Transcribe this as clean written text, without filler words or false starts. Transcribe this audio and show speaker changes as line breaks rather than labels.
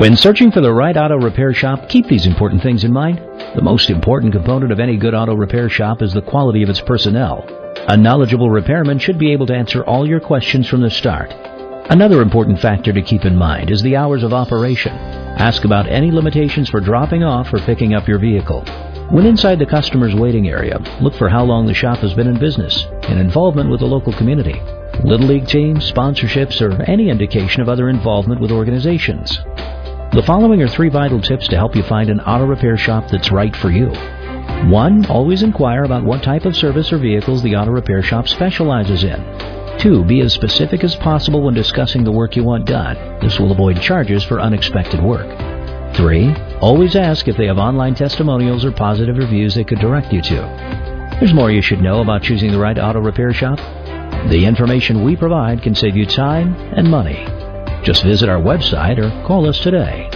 When searching for the right auto repair shop, keep these important things in mind. The most important component of any good auto repair shop is the quality of its personnel. A knowledgeable repairman should be able to answer all your questions from the start. Another important factor to keep in mind is the hours of operation. Ask about any limitations for dropping off or picking up your vehicle. When inside the customer's waiting area, look for how long the shop has been in business and involvement with the local community, Little League teams, sponsorships, or any indication of other involvement with organizations. The following are 3 vital tips to help you find an auto repair shop that's right for you. 1. Always inquire about what type of service or vehicles the auto repair shop specializes in. 2. Be as specific as possible when discussing the work you want done. This will avoid charges for unexpected work. 3. Always ask if they have online testimonials or positive reviews they could direct you to. There's more you should know about choosing the right auto repair shop. The information we provide can save you time and money. Just visit our website or call us today.